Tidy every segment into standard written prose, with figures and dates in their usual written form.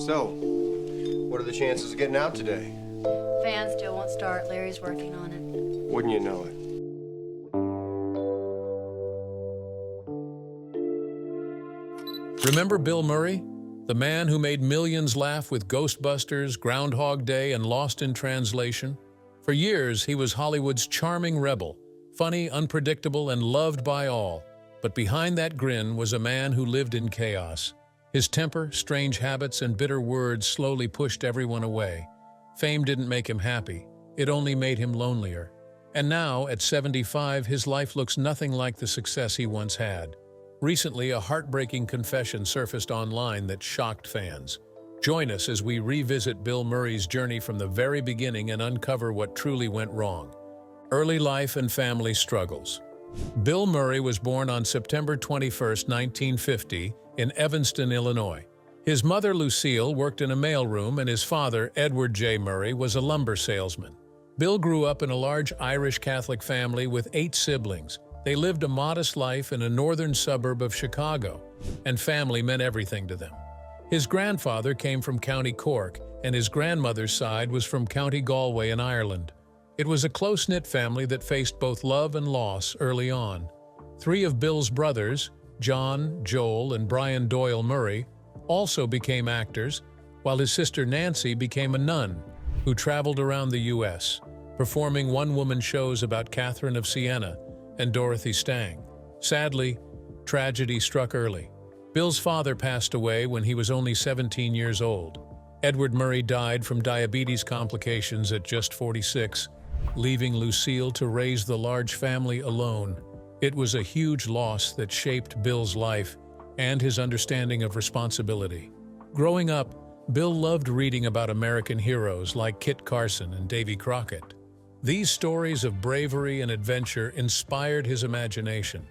So, what are the chances of getting out today? Van still won't start. Larry's working on it. Wouldn't you know it? Remember Bill Murray? The man who made millions laugh with Ghostbusters, Groundhog Day, and Lost in Translation? For years, he was Hollywood's charming rebel, funny, unpredictable, and loved by all. But behind that grin was a man who lived in chaos. His temper, strange habits, and bitter words slowly pushed everyone away. Fame didn't make him happy. It only made him lonelier. And now, at 75, his life looks nothing like the success he once had. Recently, a heartbreaking confession surfaced online that shocked fans. Join us as we revisit Bill Murray's journey from the very beginning and uncover what truly went wrong. Early life and family struggles. Bill Murray was born on September 21, 1950, in Evanston, Illinois. His mother, Lucille, worked in a mailroom, and his father, Edward J. Murray, was a lumber salesman. Bill grew up in a large Irish Catholic family with 8 siblings. They lived a modest life in a northern suburb of Chicago, and family meant everything to them. His grandfather came from County Cork, and his grandmother's side was from County Galway in Ireland. It was a close-knit family that faced both love and loss early on. 3 of Bill's brothers, John, Joel, and Brian Doyle Murray, also became actors, while his sister Nancy became a nun who traveled around the U.S., performing one-woman shows about Catherine of Siena and Dorothy Stang. Sadly, tragedy struck early. Bill's father passed away when he was only 17 years old. Edward Murray died from diabetes complications at just 46, leaving Lucille to raise the large family alone. It was a huge loss that shaped Bill's life and his understanding of responsibility. Growing up, Bill loved reading about American heroes like Kit Carson and Davy Crockett. These stories of bravery and adventure inspired his imagination.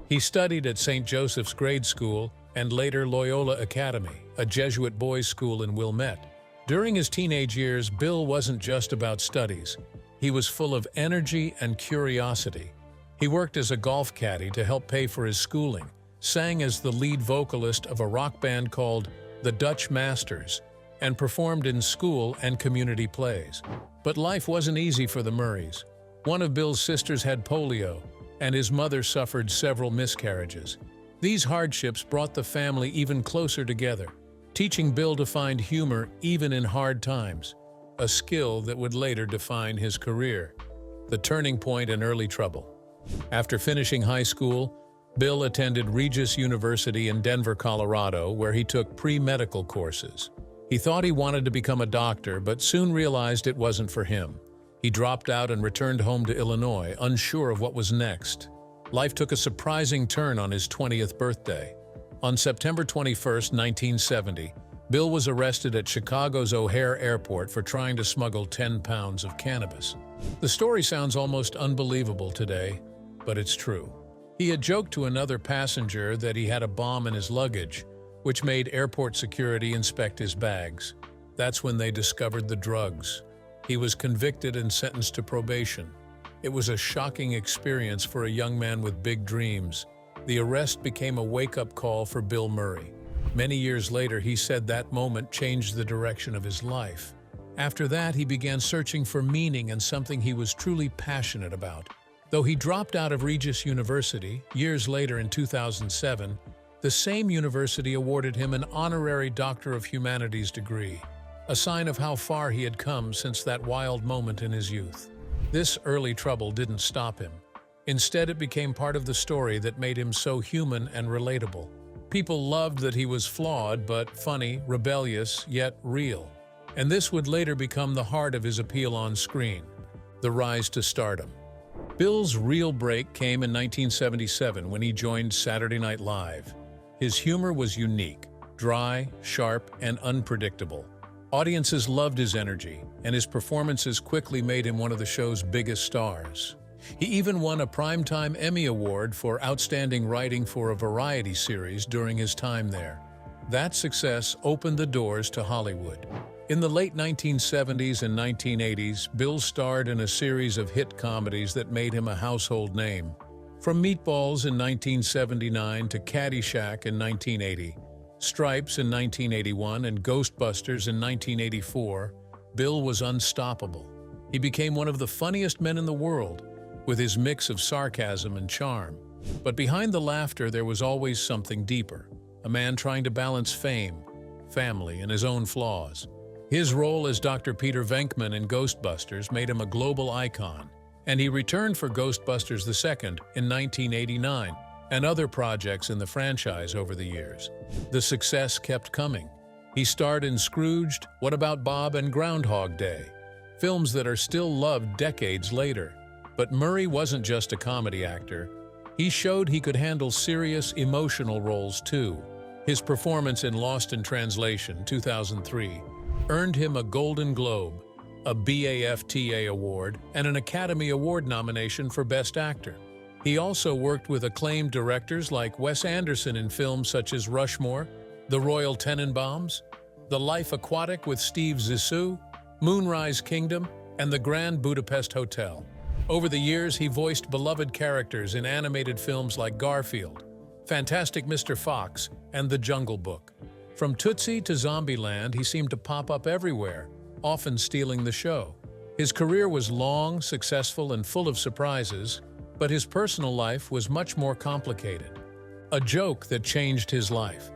He studied at St. Joseph's Grade School and later Loyola Academy, a Jesuit boys' school in Wilmette. During his teenage years, Bill wasn't just about studies. He was full of energy and curiosity. He worked as a golf caddy to help pay for his schooling, sang as the lead vocalist of a rock band called the Dutch Masters, and performed in school and community plays. But life wasn't easy for the Murrays. One of Bill's sisters had polio, and his mother suffered several miscarriages. These hardships brought the family even closer together, teaching Bill to find humor even in hard times, a skill that would later define his career. The turning point and early trouble. After finishing high school, Bill attended Regis University in Denver, Colorado, where he took pre-medical courses. He thought he wanted to become a doctor, but soon realized it wasn't for him. He dropped out and returned home to Illinois, unsure of what was next. Life took a surprising turn on his 20th birthday. On September 21, 1970, Bill was arrested at Chicago's O'Hare Airport for trying to smuggle 10 pounds of cannabis. The story sounds almost unbelievable today, but it's true. He had joked to another passenger that he had a bomb in his luggage, which made airport security inspect his bags. That's when they discovered the drugs. He was convicted and sentenced to probation. It was a shocking experience for a young man with big dreams. The arrest became a wake-up call for Bill Murray. Many years later, he said that moment changed the direction of his life. After that, he began searching for meaning and something he was truly passionate about. Though he dropped out of Regis University, years later in 2007, the same university awarded him an honorary Doctor of Humanities degree, a sign of how far he had come since that wild moment in his youth. This early trouble didn't stop him. Instead, it became part of the story that made him so human and relatable. People loved that he was flawed but funny, rebellious, yet real. And this would later become the heart of his appeal on screen, the rise to stardom. Bill's real break came in 1977 when he joined Saturday Night Live. His humor was unique, dry, sharp, and unpredictable. Audiences loved his energy, and his performances quickly made him one of the show's biggest stars. He even won a Primetime Emmy Award for outstanding writing for a variety series during his time there. That success opened the doors to Hollywood. In the late 1970s and 1980s, Bill starred in a series of hit comedies that made him a household name. From Meatballs in 1979 to Caddyshack in 1980, Stripes in 1981 and Ghostbusters in 1984, Bill was unstoppable. He became one of the funniest men in the world, with his mix of sarcasm and charm. But behind the laughter there was always something deeper, a man trying to balance fame, family, and his own flaws. His role as Dr. Peter Venkman in Ghostbusters made him a global icon, and he returned for Ghostbusters II in 1989 and other projects in the franchise over the years. The success kept coming. He starred in Scrooged, What About Bob, and Groundhog Day, films that are still loved decades later. But Murray wasn't just a comedy actor. He showed he could handle serious, emotional roles too. His performance in Lost in Translation, 2003, earned him a Golden Globe, a BAFTA award, and an Academy Award nomination for Best Actor. He also worked with acclaimed directors like Wes Anderson in films such as Rushmore, The Royal Tenenbaums, The Life Aquatic with Steve Zissou, Moonrise Kingdom, and The Grand Budapest Hotel. Over the years, he voiced beloved characters in animated films like Garfield, Fantastic Mr. Fox, and The Jungle Book. From Tootsie to Zombieland, he seemed to pop up everywhere, often stealing the show. His career was long, successful, and full of surprises, but his personal life was much more complicated. A joke that changed his life.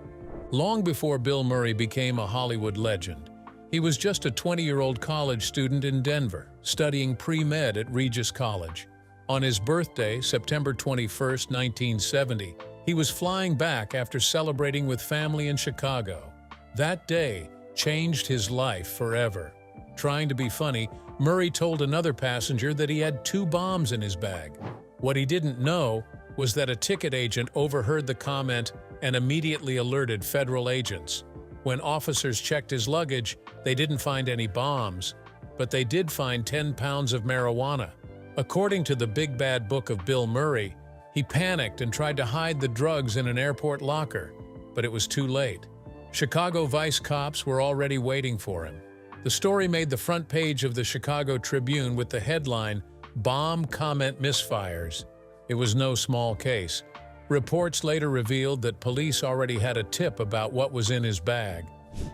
Long before Bill Murray became a Hollywood legend, he was just a 20-year-old college student in Denver, studying pre-med at Regis College. On his birthday, September 21, 1970, he was flying back after celebrating with family in Chicago. That day changed his life forever. Trying to be funny, Murray told another passenger that he had 2 bombs in his bag. What he didn't know was that a ticket agent overheard the comment and immediately alerted federal agents. When officers checked his luggage, they didn't find any bombs, but they did find 10 pounds of marijuana. According to the Big Bad Book of Bill Murray, he panicked and tried to hide the drugs in an airport locker, but it was too late. Chicago Vice cops were already waiting for him. The story made the front page of the Chicago Tribune with the headline, "Bomb Comment Misfires." It was no small case. Reports later revealed that police already had a tip about what was in his bag.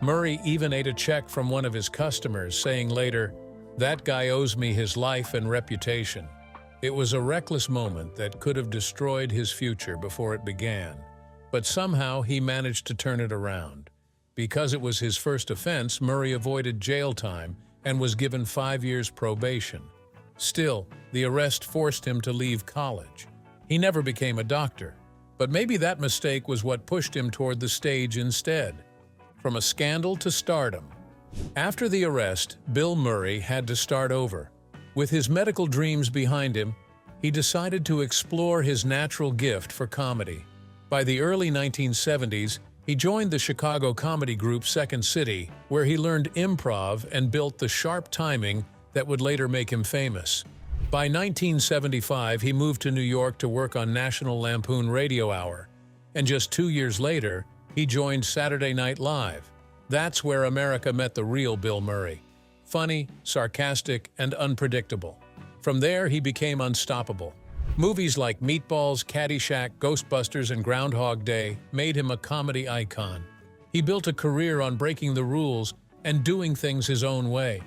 Murray even ate a check from one of his customers, saying later, "That guy owes me his life and reputation." It was a reckless moment that could have destroyed his future before it began. But somehow he managed to turn it around. Because it was his first offense, Murray avoided jail time and was given 5 years probation. Still, the arrest forced him to leave college. He never became a doctor, but maybe that mistake was what pushed him toward the stage instead. From a scandal to stardom. After the arrest, Bill Murray had to start over. With his medical dreams behind him, he decided to explore his natural gift for comedy. By the early 1970s, he joined the Chicago comedy group Second City, where he learned improv and built the sharp timing that would later make him famous. By 1975, he moved to New York to work on National Lampoon Radio Hour, and just 2 years later, he joined Saturday Night Live. That's where America met the real Bill Murray. Funny, sarcastic, and unpredictable. From there, he became unstoppable. Movies like Meatballs, Caddyshack, Ghostbusters, and Groundhog Day made him a comedy icon. He built a career on breaking the rules and doing things his own way.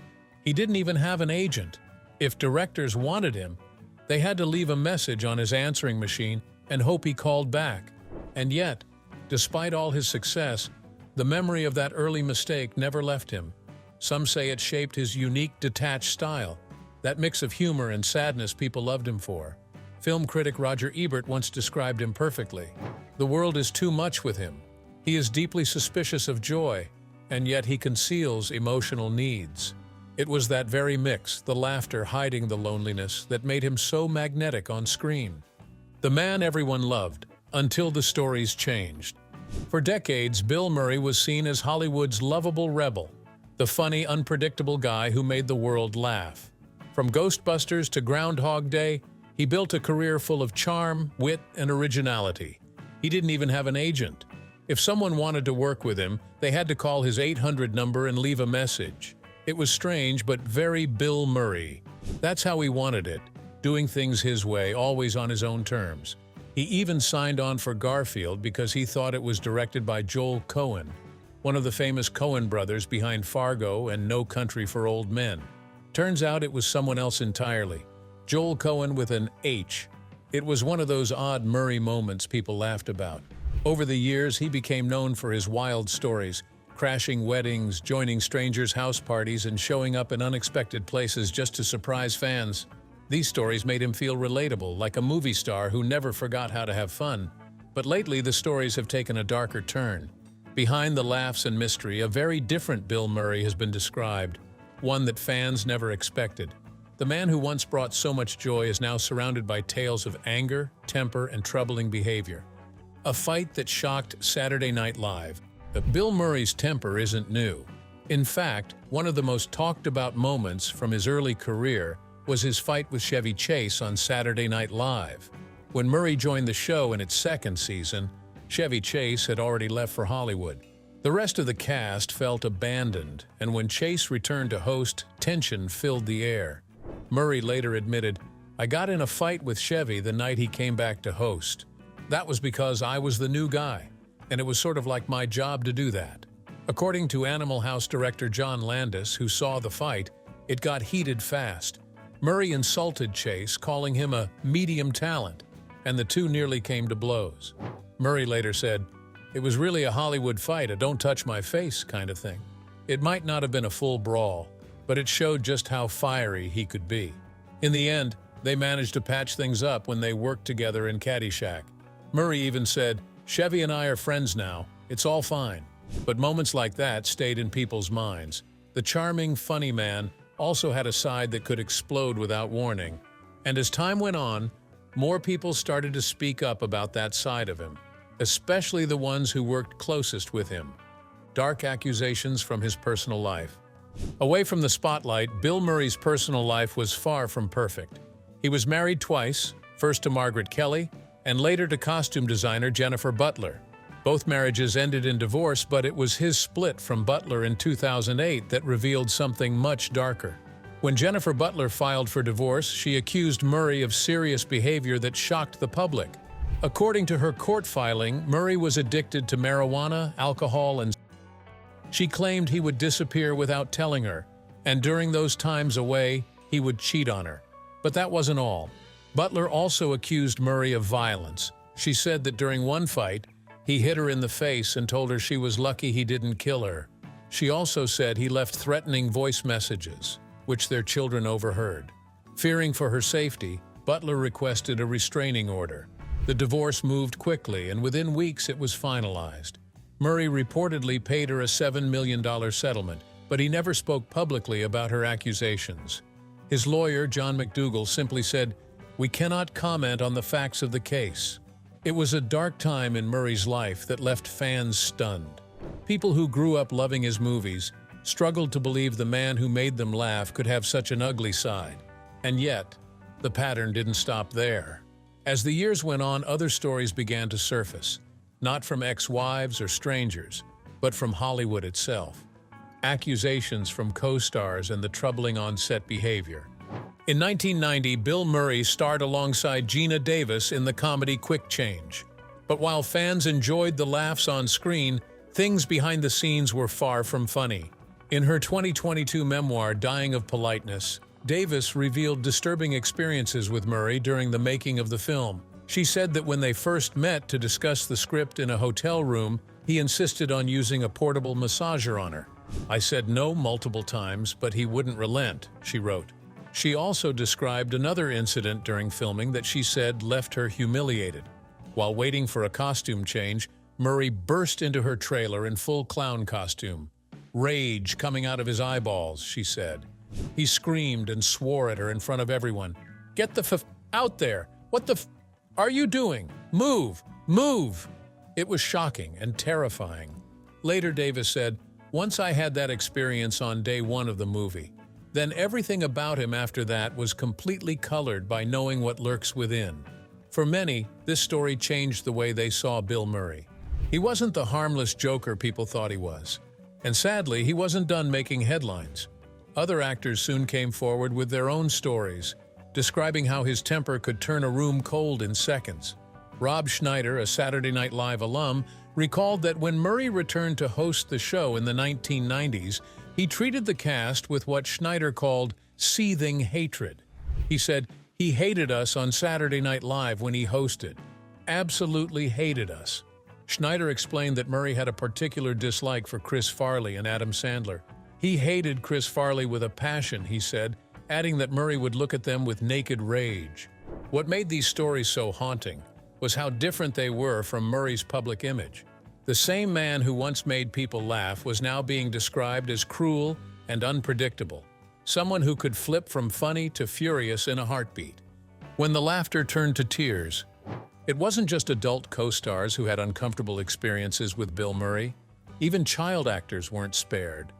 He didn't even have an agent. If directors wanted him, they had to leave a message on his answering machine and hope he called back. And yet, despite all his success, the memory of that early mistake never left him. Some say it shaped his unique, detached style, that mix of humor and sadness people loved him for. Film critic Roger Ebert once described him perfectly. The world is too much with him. He is deeply suspicious of joy, and yet he conceals emotional needs. It was that very mix, the laughter hiding the loneliness, that made him so magnetic on screen. The man everyone loved, until the stories changed. For decades, Bill Murray was seen as Hollywood's lovable rebel, the funny, unpredictable guy who made the world laugh. From Ghostbusters to Groundhog Day, he built a career full of charm, wit, and originality. He didn't even have an agent. If someone wanted to work with him, they had to call his 800 number and leave a message. It was strange, but very Bill Murray. That's how he wanted it, doing things his way, always on his own terms. He even signed on for Garfield because he thought it was directed by Joel Coen, one of the famous Coen brothers behind Fargo and No Country for Old Men. Turns out it was someone else entirely. Joel Coen with an H. It was one of those odd Murray moments people laughed about. Over the years, he became known for his wild stories, crashing weddings, joining strangers' house parties, and showing up in unexpected places just to surprise fans. These stories made him feel relatable, like a movie star who never forgot how to have fun. But lately, the stories have taken a darker turn. Behind the laughs and mystery, a very different Bill Murray has been described, one that fans never expected. The man who once brought so much joy is now surrounded by tales of anger, temper, and troubling behavior. A fight that shocked Saturday Night Live. But Bill Murray's temper isn't new. In fact, one of the most talked about moments from his early career was his fight with Chevy Chase on Saturday Night Live. When Murray joined the show in its second season, Chevy Chase had already left for Hollywood. The rest of the cast felt abandoned, and when Chase returned to host, tension filled the air. Murray later admitted, "I got in a fight with Chevy the night he came back to host. That was because I was the new guy, and it was sort of like my job to do that." According to Animal House director John Landis, who saw the fight, it got heated fast. Murray insulted Chase, calling him a medium talent, and the two nearly came to blows. Murray later said, "It was really a Hollywood fight, a don't touch my face kind of thing. It might not have been a full brawl, but it showed just how fiery he could be." In the end, they managed to patch things up when they worked together in Caddyshack. Murray even said, "Chevy and I are friends now. It's all fine." But moments like that stayed in people's minds. The charming, funny man also had a side that could explode without warning. And as time went on, more people started to speak up about that side of him, especially the ones who worked closest with him. Dark accusations from his personal life. Away from the spotlight, Bill Murray's personal life was far from perfect. He was married twice, first to Margaret Kelly, and later to costume designer Jennifer Butler. Both marriages ended in divorce, but it was his split from Butler in 2008 that revealed something much darker. When Jennifer Butler filed for divorce, she accused Murray of serious behavior that shocked the public. According to her court filing, Murray was addicted to marijuana, alcohol, and she claimed he would disappear without telling her, and during those times away, he would cheat on her. But that wasn't all. Butler also accused Murray of violence. She said that during one fight, he hit her in the face and told her she was lucky he didn't kill her. She also said he left threatening voice messages, which their children overheard. Fearing for her safety, Butler requested a restraining order. The divorce moved quickly, and within weeks it was finalized. Murray reportedly paid her a $7 million settlement, but he never spoke publicly about her accusations. His lawyer, John McDougal, simply said, "We cannot comment on the facts of the case." It was a dark time in Murray's life that left fans stunned. People who grew up loving his movies struggled to believe the man who made them laugh could have such an ugly side. And yet, the pattern didn't stop there. As the years went on, other stories began to surface, not from ex-wives or strangers, but from Hollywood itself. Accusations from co-stars and the troubling on-set behavior. In 1990, Bill Murray starred alongside Gina Davis in the comedy Quick Change. But while fans enjoyed the laughs on screen, things behind the scenes were far from funny. In her 2022 memoir, Dying of Politeness, Davis revealed disturbing experiences with Murray during the making of the film. She said that when they first met to discuss the script in a hotel room, he insisted on using a portable massager on her. "I said no multiple times, but he wouldn't relent," she wrote. She also described another incident during filming that she said left her humiliated. While waiting for a costume change, Murray burst into her trailer in full clown costume. Rage coming out of his eyeballs, she said. He screamed and swore at her in front of everyone. "Get the f out there! What the f are you doing? Move! Move!" It was shocking and terrifying. Later, Davis said, "Once I had that experience on day one of the movie, then everything about him after that was completely colored by knowing what lurks within." For many, this story changed the way they saw Bill Murray. He wasn't the harmless joker people thought he was. And sadly, he wasn't done making headlines. Other actors soon came forward with their own stories, describing how his temper could turn a room cold in seconds. Rob Schneider, a Saturday Night Live alum, recalled that when Murray returned to host the show in the 1990s, he treated the cast with what Schneider called seething hatred. He said, "He hated us on Saturday Night Live when he hosted. Absolutely hated us." Schneider explained that Murray had a particular dislike for Chris Farley and Adam Sandler. He hated Chris Farley with a passion, he said, adding that Murray would look at them with naked rage. What made these stories so haunting was how different they were from Murray's public image. The same man who once made people laugh was now being described as cruel and unpredictable, someone who could flip from funny to furious in a heartbeat. When the laughter turned to tears, it wasn't just adult co-stars who had uncomfortable experiences with Bill Murray. Even child actors weren't spared.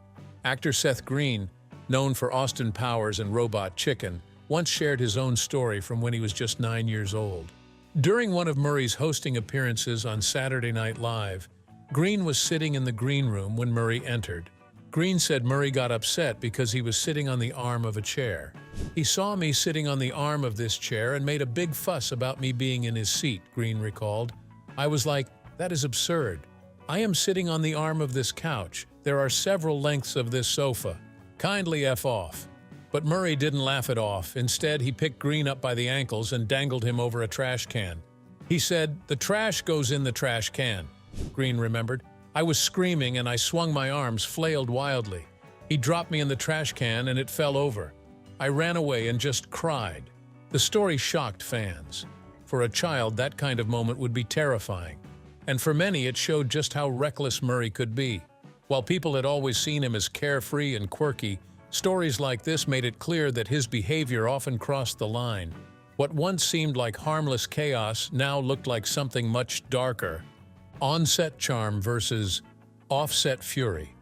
Actor Seth Green, known for Austin Powers and Robot Chicken, once shared his own story from when he was just 9 years old. During one of Murray's hosting appearances on Saturday Night Live, Green was sitting in the green room when Murray entered. Green said Murray got upset because he was sitting on the arm of a chair. "He saw me sitting on the arm of this chair and made a big fuss about me being in his seat," Green recalled. "I was like, that is absurd. I am sitting on the arm of this couch. There are several lengths of this sofa. Kindly F off." But Murray didn't laugh it off. Instead, he picked Green up by the ankles and dangled him over a trash can. He said, "The trash goes in the trash can," Green remembered. "I was screaming and I swung my arms, flailed wildly. He dropped me in the trash can and it fell over. I ran away and just cried." The story shocked fans. For a child, that kind of moment would be terrifying. And for many, it showed just how reckless Murray could be. While people had always seen him as carefree and quirky, stories like this made it clear that his behavior often crossed the line. What once seemed like harmless chaos now looked like something much darker. On-set charm versus off-set fury.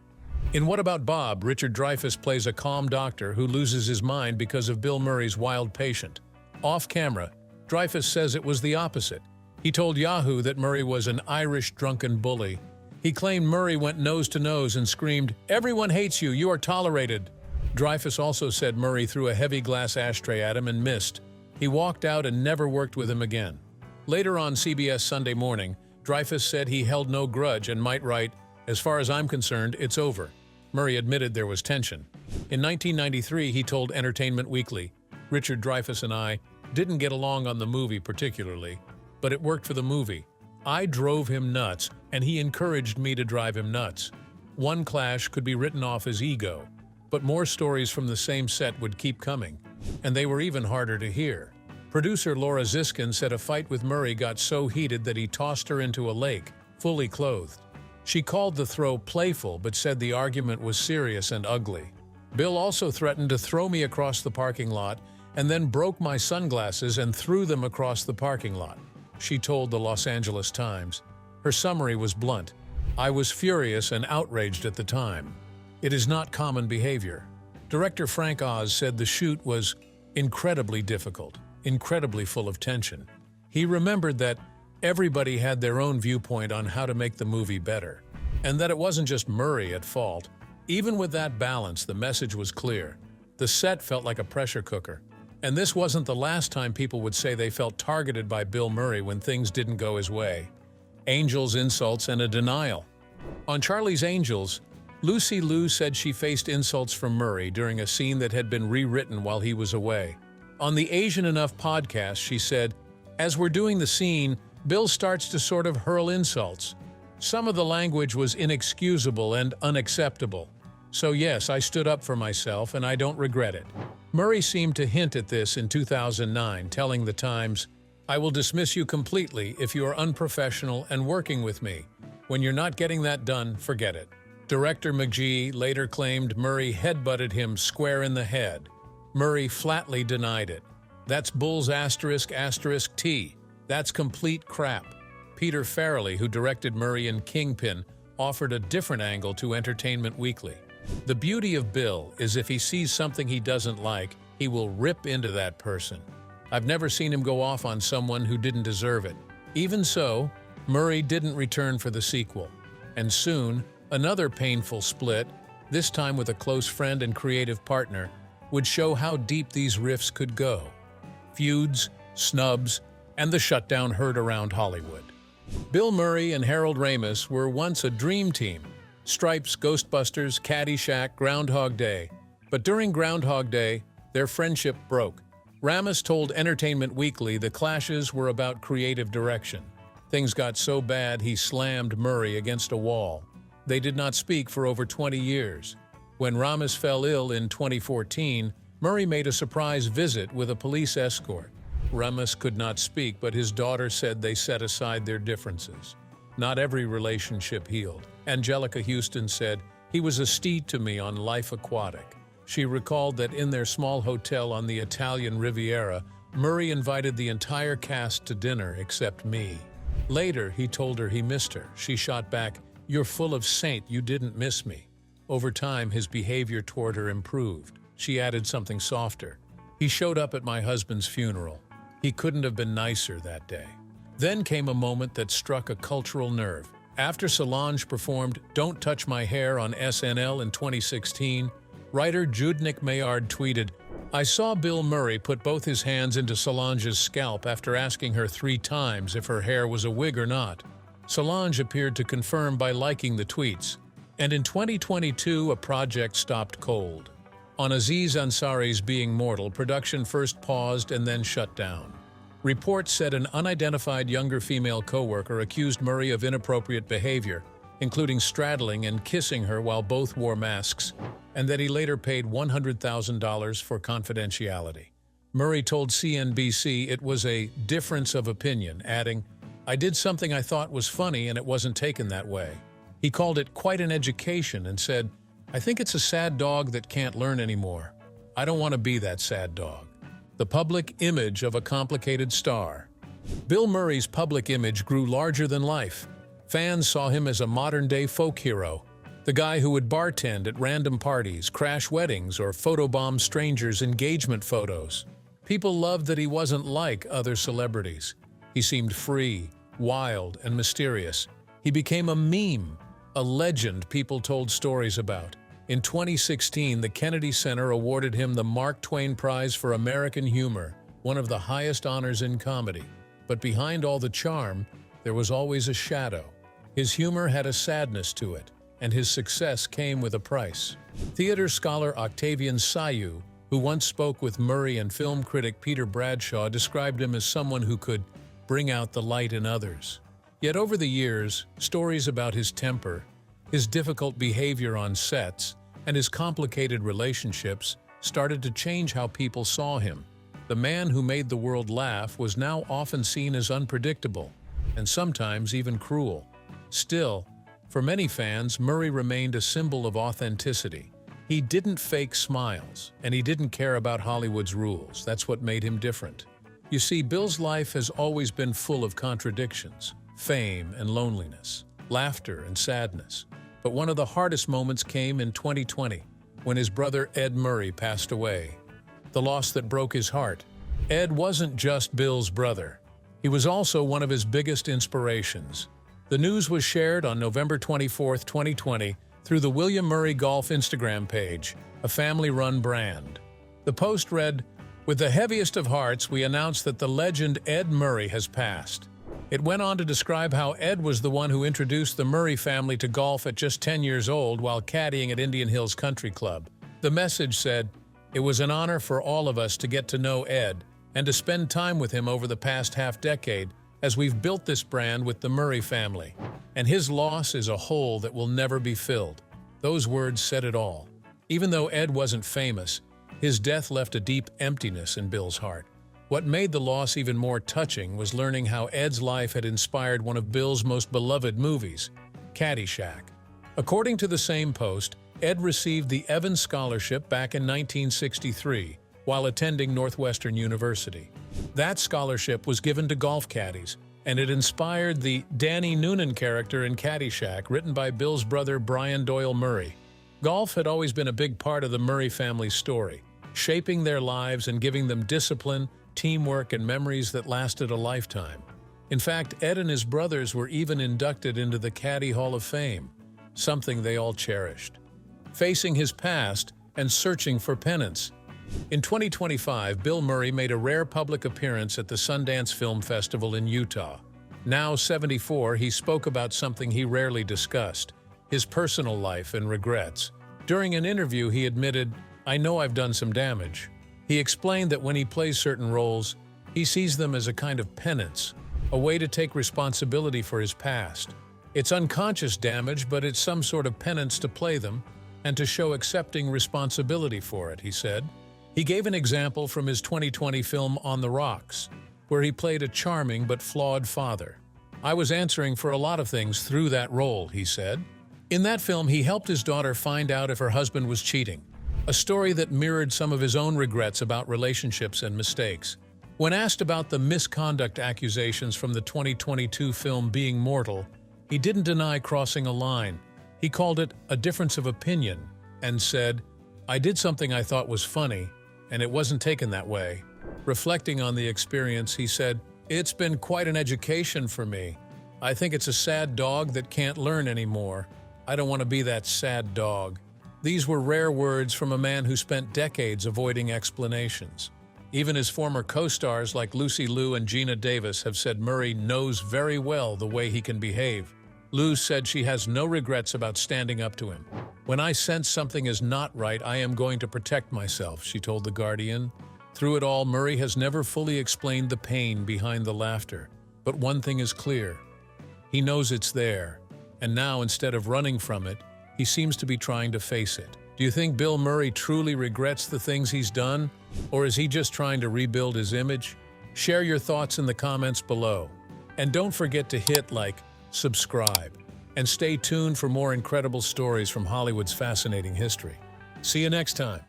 In What About Bob, Richard Dreyfuss plays a calm doctor who loses his mind because of Bill Murray's wild patient. Off-camera, Dreyfuss says it was the opposite. He told Yahoo that Murray was an Irish drunken bully. He claimed Murray went nose to nose and screamed, "Everyone hates you, you are tolerated." Dreyfuss also said Murray threw a heavy glass ashtray at him and missed. He walked out and never worked with him again. Later on CBS Sunday Morning, Dreyfuss said he held no grudge and might write, "As far as I'm concerned, it's over." Murray admitted there was tension. In 1993, he told Entertainment Weekly, "Richard Dreyfuss and I didn't get along on the movie particularly, but it worked for the movie. I drove him nuts, and he encouraged me to drive him nuts." One clash could be written off as ego, but more stories from the same set would keep coming, and they were even harder to hear. Producer Laura Ziskin said a fight with Murray got so heated that he tossed her into a lake, fully clothed. She called the throw playful, but said the argument was serious and ugly. "Bill also threatened to throw me across the parking lot and then broke my sunglasses and threw them across the parking lot," she told the Los Angeles Times. Her summary was blunt. "I was furious and outraged at the time. It is not common behavior." Director Frank Oz said the shoot was incredibly difficult, incredibly full of tension. He remembered that everybody had their own viewpoint on how to make the movie better, and that it wasn't just Murray at fault. Even with that balance, the message was clear. The set felt like a pressure cooker. And this wasn't the last time people would say they felt targeted by Bill Murray when things didn't go his way. Angels, insults, and a denial. On Charlie's Angels, Lucy Liu said she faced insults from Murray during a scene that had been rewritten while he was away. On the Asian Enough podcast, she said, "As we're doing the scene, Bill starts to sort of hurl insults. Some of the language was inexcusable and unacceptable. So yes, I stood up for myself and I don't regret it." Murray seemed to hint at this in 2009, telling The Times, "I will dismiss you completely if you are unprofessional and working with me. When you're not getting that done, forget it." Director McGee later claimed Murray headbutted him square in the head. Murray flatly denied it. "That's Bull's *****. That's complete crap." Peter Farrelly, who directed Murray in Kingpin, offered a different angle to Entertainment Weekly. "The beauty of Bill is if he sees something he doesn't like, he will rip into that person. I've never seen him go off on someone who didn't deserve it." Even so, Murray didn't return for the sequel. And soon, another painful split, this time with a close friend and creative partner, would show how deep these rifts could go. Feuds, snubs, and the shutdown heard around Hollywood. Bill Murray and Harold Ramis were once a dream team. Stripes, Ghostbusters, Caddyshack, Groundhog Day. But during Groundhog Day, their friendship broke. Ramis told Entertainment Weekly the clashes were about creative direction. Things got so bad he slammed Murray against a wall. They did not speak for over 20 years. When Ramis fell ill in 2014, Murray made a surprise visit with a police escort. Ramis could not speak, but his daughter said they set aside their differences. Not every relationship healed. Angelica Houston said, "He was a steed to me on Life Aquatic." She recalled that in their small hotel on the Italian Riviera, Murray invited the entire cast to dinner except me. Later, he told her he missed her. She shot back, "You're full of saint, you didn't miss me." Over time, his behavior toward her improved. She added something softer. "He showed up at my husband's funeral. He couldn't have been nicer that day." Then came a moment that struck a cultural nerve. After Solange performed "Don't Touch My Hair" on SNL in 2016, writer Judnik Mayard tweeted, "I saw Bill Murray put both his hands into Solange's scalp after asking her 3 times if her hair was a wig or not." Solange appeared to confirm by liking the tweets. And in 2022, a project stopped cold. On Aziz Ansari's Being Mortal, production first paused and then shut down. Reports said an unidentified younger female co-worker accused Murray of inappropriate behavior, including straddling and kissing her while both wore masks, and that he later paid $100,000 for confidentiality. Murray told CNBC it was a difference of opinion, adding, "I did something I thought was funny and it wasn't taken that way." He called it quite an education and said, "I think it's a sad dog that can't learn anymore. I don't want to be that sad dog." The public image of a complicated star. Bill Murray's public image grew larger than life. Fans saw him as a modern-day folk hero, the guy who would bartend at random parties, crash weddings, or photobomb strangers' engagement photos. People loved that he wasn't like other celebrities. He seemed free, wild, and mysterious. He became a meme, a legend people told stories about. In 2016, the Kennedy Center awarded him the Mark Twain Prize for American Humor, one of the highest honors in comedy. But behind all the charm, there was always a shadow. His humor had a sadness to it, and his success came with a price. Theater scholar Octavian Sayu, who once spoke with Murray and film critic Peter Bradshaw, described him as someone who could bring out the light in others. Yet over the years, stories about his temper, his difficult behavior on sets, and his complicated relationships started to change how people saw him. The man who made the world laugh was now often seen as unpredictable, and sometimes even cruel. Still, for many fans, Murray remained a symbol of authenticity. He didn't fake smiles, and he didn't care about Hollywood's rules. That's what made him different. You see, Bill's life has always been full of contradictions, fame and loneliness, laughter and sadness. But one of the hardest moments came in 2020, when his brother Ed Murray passed away. The loss that broke his heart. Ed wasn't just Bill's brother. He was also one of his biggest inspirations. The news was shared on November 24, 2020, through the William Murray Golf Instagram page, a family-run brand. The post read, "With the heaviest of hearts, we announce that the legend Ed Murray has passed." It went on to describe how Ed was the one who introduced the Murray family to golf at just 10 years old while caddying at Indian Hills Country Club. The message said, "It was an honor for all of us to get to know Ed and to spend time with him over the past half-decade as we've built this brand with the Murray family. And his loss is a hole that will never be filled." Those words said it all. Even though Ed wasn't famous, his death left a deep emptiness in Bill's heart. What made the loss even more touching was learning how Ed's life had inspired one of Bill's most beloved movies, Caddyshack. According to the same post, Ed received the Evans Scholarship back in 1963 while attending Northwestern University. That scholarship was given to golf caddies, and it inspired the Danny Noonan character in Caddyshack, written by Bill's brother Brian Doyle Murray. Golf had always been a big part of the Murray family's story, shaping their lives and giving them discipline, teamwork, and memories that lasted a lifetime. In fact, Ed and his brothers were even inducted into the Caddy Hall of Fame, something they all cherished. Facing his past and searching for penance, In 2025, Bill Murray made a rare public appearance at the Sundance Film Festival in Utah. Now 74, he spoke about something he rarely discussed, his personal life and regrets. During an interview, he admitted, "I know I've done some damage." He explained that when he plays certain roles, he sees them as a kind of penance, a way to take responsibility for his past. It's unconscious damage, but it's some sort of penance to play them and to show accepting responsibility for it, he said. He gave an example from his 2020 film On the Rocks, where he played a charming but flawed father. "I was answering for a lot of things through that role," he said. In that film, he helped his daughter find out if her husband was cheating, a story that mirrored some of his own regrets about relationships and mistakes. When asked about the misconduct accusations from the 2022 film Being Mortal, he didn't deny crossing a line. He called it a difference of opinion and said, "I did something I thought was funny, and it wasn't taken that way." Reflecting on the experience, he said, "It's been quite an education for me. I think it's a sad dog that can't learn anymore. I don't want to be that sad dog." These were rare words from a man who spent decades avoiding explanations. Even his former co-stars like Lucy Liu and Gina Davis have said Murray knows very well the way he can behave. Liu said she has no regrets about standing up to him. "When I sense something is not right, I am going to protect myself," she told The Guardian. Through it all, Murray has never fully explained the pain behind the laughter. But one thing is clear. He knows it's there, and now instead of running from it, he seems to be trying to face it. Do you think Bill Murray truly regrets the things he's done, or is he just trying to rebuild his image? Share your thoughts in the comments below. And don't forget to hit like, subscribe, and stay tuned for more incredible stories from Hollywood's fascinating history. See you next time.